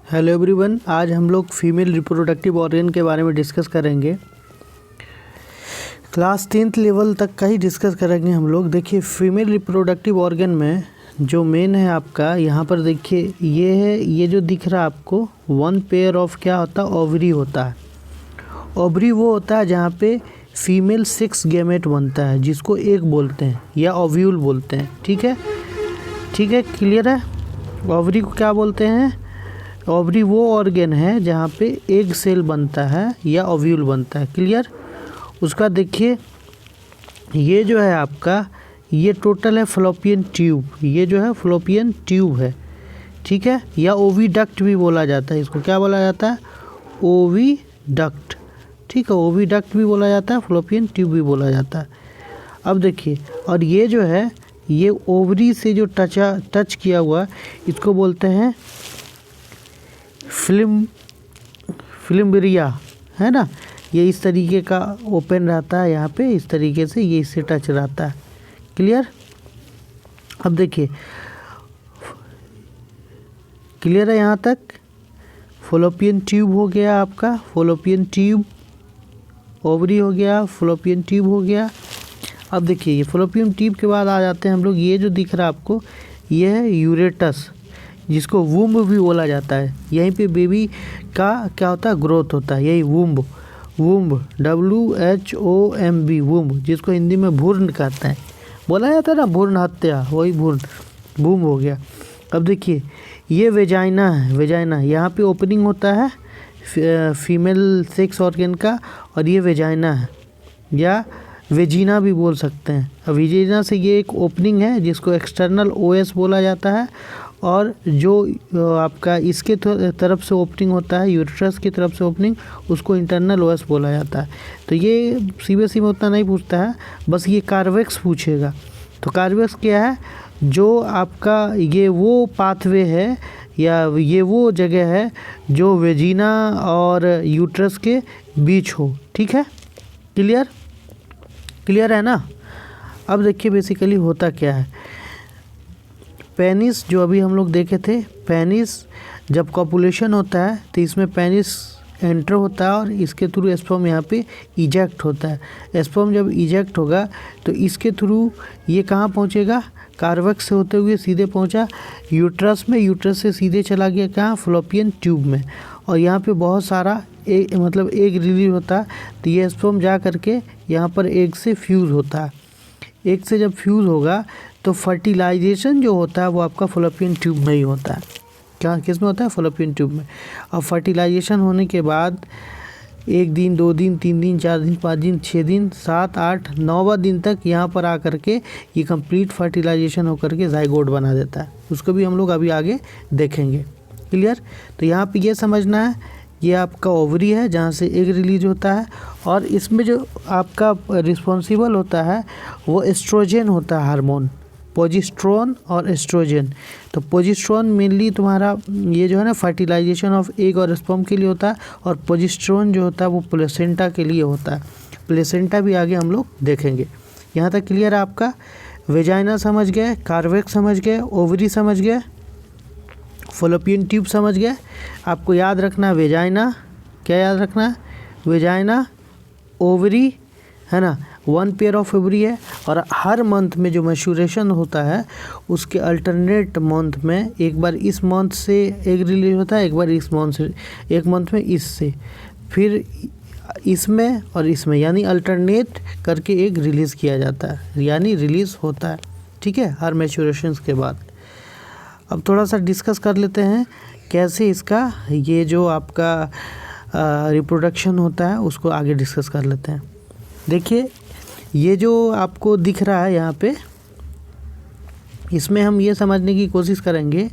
Hello everyone, आज हम लोग फीमेल रिप्रोडक्टिव ऑर्गन के बारे में डिस्कस करेंगे। क्लास 10th लेवल तक का ही डिस्कस करेंगे हम लोग। देखिए, फीमेल रिप्रोडक्टिव ऑर्गन में जो मेन है आपका, यहाँ पर देखिए ये है, ये जो दिख रहा है आपको, वन पेयर ऑफ क्या होता है, ओवरी होता है। ओवरी वो होता है जहाँ पे फीमेल 6 गैमेट बनता है, जिसको एग बोलते हैं या ओव्यूल बोलते हैं। ठीक है, क्लियर है। ओवरी को क्या बोलते हैं? ओवरी वो ऑर्गन है जहाँ पे एग सेल बनता है या ओव्यूल बनता है। क्लियर। उसका देखिए, ये जो है आपका, ये टोटल है फलोपियन ट्यूब। ये जो है फलोपियन ट्यूब है, ठीक है, या ओविडक्ट भी बोला जाता है। इसको क्या बोला जाता है? ओविडक्ट। ठीक है, ओविडक्ट भी बोला जाता है, फलोपियन ट्यूब भी बोला जाता है। अब देखिए, और ये जो है, ये ओवरी से जो टच किया हुआ, इसको बोलते हैं फिल्मब्रिया, है ना। ये इस तरीके का ओपन रहता है, यहाँ पे इस तरीके से ये इससे टच रहता है। क्लियर। अब देखिए, क्लियर है यहाँ तक। फलोपियन ट्यूब हो गया आपका, फलोपियन ट्यूब, ओवरी हो गया, फलोपियन ट्यूब हो गया। अब देखिए, ये फलोपियन ट्यूब के बाद आ जाते हैं हम लोग, ये जो दिख रहा है आपको, ये है यूरेटस, जिसको वुम्ब भी बोला जाता है। यहीं पे बेबी का क्या होता है, ग्रोथ होता है। यही वुम्ब, WHOMB, वुम्ब, जिसको हिंदी में भ्रूण कहते हैं, बोला जाता है ना, भ्रूण हत्या, वही भ्रूण, वुम्ब हो गया। अब देखिए, ये वेजाइना है, वेजाइना, यहाँ पे ओपनिंग होता है फीमेल सेक्स ऑर्गन का, और ये वेजाइना है, या वेजिना भी बोल सकते हैं। अब वेजिना से ये एक ओपनिंग है जिसको एक्सटर्नल OS बोला जाता है, और जो आपका इसके तरफ से ओपनिंग होता है, यूरेटस की तरफ से ओपनिंग, उसको इंटरनल OS बोला जाता है। तो ये CBSE में उतना नहीं पूछता है, बस ये कार्वेक्स पूछेगा। तो कार्वेक्स क्या है? जो आपका ये वो पाथवे है, या ये वो जगह है जो वेजिना और यूट्रस के बीच हो। ठीक है, क्लियर है ना। अब देखिए, बेसिकली होता क्या है। पेनिस जो अभी हम लोग देखे थे, पेनिस जब कॉपुलेशन होता है तो इसमें पेनिस एंटर होता है, और इसके थ्रू स्पर्म यहाँ पे इजेक्ट होता है। स्पर्म जब इजेक्ट होगा तो इसके थ्रू ये कहाँ पहुँचेगा? कार्वेक्स से होते हुए सीधे पहुँचा यूट्रस में, यूट्रस से सीधे चला गया कहाँ? फलोपियन ट्यूब में। और यहाँ पे बहुत सारा एग रिलीज होता है। तो ये स्पर्म जा करके यहाँ पर एग से फ्यूज़ होता है। एग से जब फ्यूज़ होगा तो फर्टिलाइजेशन जो होता है वो आपका फलोपियन ट्यूब में ही होता है। क्या, किस में होता है? फलोपियन ट्यूब में। और फर्टिलाइजेशन होने के बाद 1 दिन, 2 दिन, 3 दिन, 4 दिन, 5 दिन, 6 दिन, 7, 8, 9वां दिन तक यहाँ पर आकर के ये कंप्लीट फर्टिलाइजेशन होकर के जाइगोट बना देता है। उसको भी हम लोग अभी आगे देखेंगे। क्लियर। तो यहाँ पे ये समझना है, ये आपका ओवरी है जहाँ से एग रिलीज होता है, और इसमें जो आपका रिस्पॉन्सिबल होता है वो एस्ट्रोजन होता है, हार्मोन, प्रोजेस्टेरोन और एस्ट्रोजन। तो प्रोजेस्टेरोन मेनली तुम्हारा ये जो है ना, फर्टिलाइजेशन ऑफ एग और स्पर्म के लिए होता है, और प्रोजेस्टेरोन जो होता है वो प्लेसेंटा के लिए होता है। प्लेसेंटा भी आगे हम लोग देखेंगे। यहाँ तक क्लियर है आपका। वेजाइना समझ गए, कार्वेक्स समझ गए, ओवरी समझ गए, फलोपियन ट्यूब समझ गए। आपको याद रखना वेजाइना, क्या याद रखना है? वेजाइना, ओवरी, है ना, 1 पेयर ऑफ ओवरी है। और हर मंथ में जो मैच्योरेशन होता है उसके अल्टरनेट मंथ में, एक बार इस मंथ से एग रिलीज होता है, एक बार इस मंथ से, एक मंथ में इससे, फिर इसमें और इसमें, यानी अल्टरनेट करके एग रिलीज़ किया जाता है, यानी रिलीज़ होता है। ठीक है, हर मैच्योरेशन के बाद। अब थोड़ा सा डिस्कस कर लेते हैं कैसे इसका ये जो आपका रिप्रोडक्शन होता है उसको आगे डिस्कस कर लेते हैं। देखिए, ये जो आपको दिख रहा है यहाँ पे, इसमें हम ये समझने की कोशिश करेंगे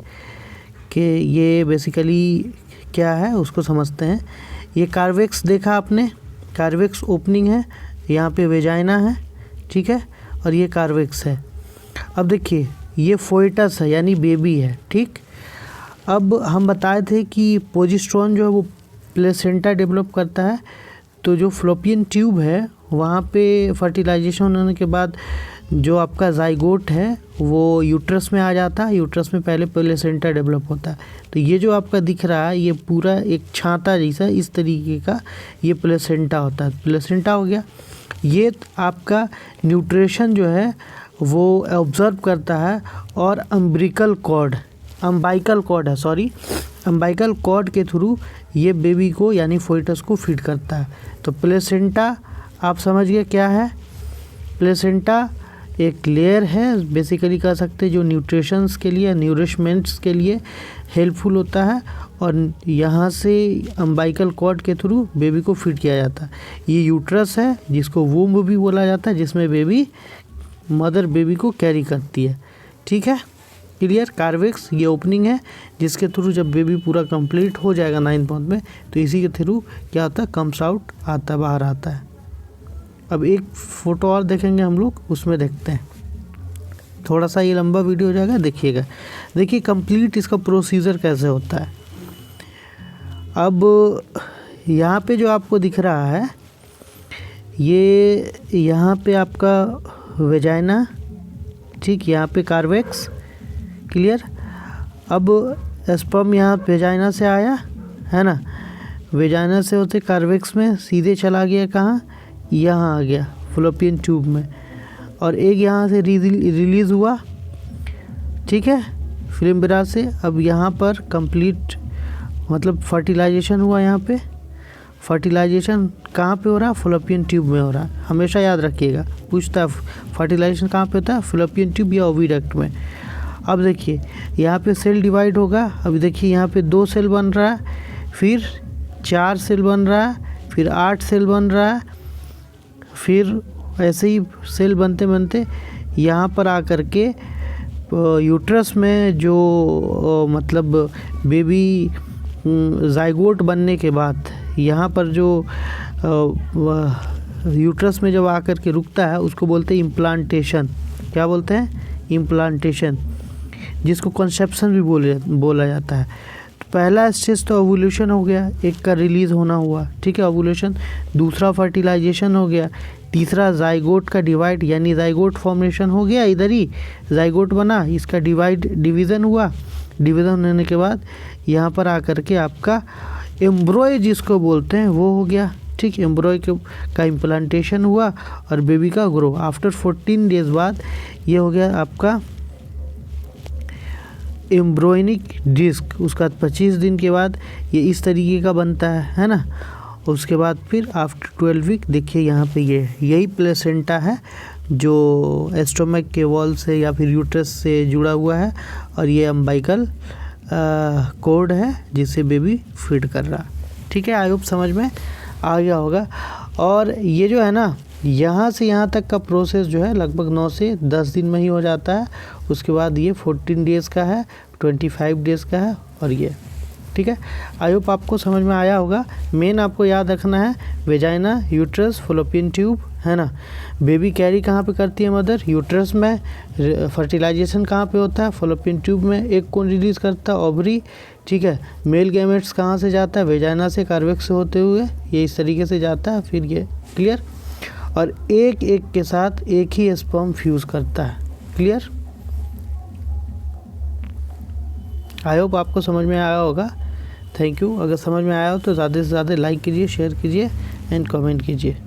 कि ये बेसिकली क्या है, उसको समझते हैं। ये कार्वेक्स देखा आपने, कार्वेक्स ओपनिंग है, यहाँ पे वेजाइना है, ठीक है, और ये कार्वेक्स है। अब देखिए, ये फोइटस है, यानी बेबी है। ठीक। अब हम बताए थे कि प्रोजेस्टेरोन जो है वो प्लेसेंटा डेवलप करता है। तो जो फलोपियन ट्यूब है वहाँ पे फर्टिलाइजेशन होने के बाद जो आपका जाइगोट है वो यूट्रस में आ जाता है, यूट्रस में पहले प्लेसेंटा डेवलप होता है। तो ये जो आपका दिख रहा है ये पूरा एक छाता जैसा इस तरीके का ये प्लेसेंटा होता है। प्लेसेंटा हो गया। ये आपका न्यूट्रिशन जो है वो ऑब्जर्व करता है और अम्बिकल कॉर्ड के थ्रू ये बेबी को यानी फोइटस को फीड करता है। तो प्लेसेंटा आप समझ गए क्या है। प्लेसेंटा एक लेयर है बेसिकली कह सकते हैं जो न्यूट्रिशंस के लिए, न्यूरिशमेंट्स के लिए हेल्पफुल होता है और यहाँ से अम्बिकल कॉर्ड के थ्रू बेबी को फीड किया जाता है। ये यूट्रस है जिसको वूम्ब भी बोला जाता है, जिसमें मदर बेबी को कैरी करती है। ठीक है, क्लियर। कार्वेक्स ये ओपनिंग है जिसके थ्रू जब बेबी पूरा कंप्लीट हो जाएगा 9th मंथ में तो इसी के थ्रू क्या होता है, कम्स आउट आता, बाहर आता है। अब एक फ़ोटो और देखेंगे हम लोग, उसमें देखते हैं। थोड़ा सा ये लंबा वीडियो हो जाएगा, देखिएगा। देखिए कंप्लीट इसका प्रोसीजर कैसे होता है। अब यहाँ पे जो आपको दिख रहा है ये यहाँ पे आपका वेजाइना, ठीक, यहाँ पे कार्वेक्स, क्लियर। अब स्पर्म यहाँ वेजाइना से आया है ना, वेजाइना से होते कार्वेक्स में सीधे चला गया कहाँ, यहाँ आ गया फलोपियन ट्यूब में, और एक यहाँ से रिलीज़ हुआ, ठीक है, फिल्म ब्रास से। अब यहाँ पर कंप्लीट मतलब फर्टिलाइजेशन हुआ। यहाँ पे फर्टिलाइजेशन कहाँ पे हो रहा है, फलोपियन ट्यूब में हो रहा है। हमेशा याद रखिएगा, पूछता है फर्टिलाइजेशन कहाँ पे होता है, फलोपियन ट्यूब या ओविडक्ट में। अब देखिए यहाँ पे सेल डिवाइड होगा। अभी देखिए यहाँ पे 2 सेल बन रहा है, फिर 4 सेल बन रहा है, फिर 8 सेल बन रहा है, फिर ऐसे ही सेल बनते बनते यहाँ पर आकर के यूट्रस में जो मतलब बेबी जाइगोट बनने के बाद यहाँ पर जो यूट्रस में जब आकर के रुकता है उसको बोलते हैं इम्प्लांटेशन। क्या बोलते हैं, इम्प्लांटेशन, जिसको कंसेप्शन भी बोला जाता है। तो पहला स्टेज तो ओवुलेशन हो गया, एक का रिलीज़ होना हुआ, ठीक है, ओवुलेशन। दूसरा फर्टिलाइजेशन हो गया। तीसरा जाइगोट का डिवाइड यानी जाइगोट फॉर्मेशन हो गया, इधर ही जाइगोट बना, इसका डिवीज़न हुआ। डिवीज़न होने के बाद यहाँ पर आकर के आपका एम्ब्रॉय जिसको बोलते हैं वो हो गया, ठीक। एम्ब्रॉय का इम्प्लांटेशन हुआ और बेबी का ग्रो। आफ्टर 14 डेज बाद ये हो गया आपका एम्ब्रॉयनिक डिस्क। उसका 25 दिन के बाद ये इस तरीके का बनता है ना। उसके बाद फिर आफ्टर 12 वीक देखिए यहाँ पे यही प्लेसेंटा है जो स्टोमक के वॉल से या फिर यूट्रस से जुड़ा हुआ है, और ये अम्बिकल कॉर्ड है जिससे बेबी फीड कर रहा। ठीक है, आई होप समझ में आ गया होगा। और ये जो है ना, यहाँ से यहाँ तक का प्रोसेस जो है लगभग 9 से 10 दिन में ही हो जाता है। उसके बाद ये 14 डेज़ का है, 25 डेज़ का है, और ये ठीक है। आई होप आपको समझ में आया होगा। मेन आपको याद रखना है वेजाइना, यूट्रस, फलोपियन ट्यूब, है ना। बेबी कैरी कहाँ पे करती है मदर, यूट्रस में। फर्टिलाइजेशन कहाँ पे होता है, फलोपियन ट्यूब में। एक कौन रिलीज़ करता है, ओवरी, ठीक है। मेल गैमेट्स कहाँ से जाता है, वेजाइना से, कार्वेक्स से होते हुए ये इस तरीके से जाता है, फिर ये, क्लियर। और एक एक के साथ एक ही स्पर्म फ्यूज़ करता है, क्लियर। आई होप आपको समझ में आया होगा। Thank you. अगर समझ में आया हो तो ज़्यादा से ज़्यादा लाइक कीजिए, शेयर कीजिए एंड कमेंट कीजिए।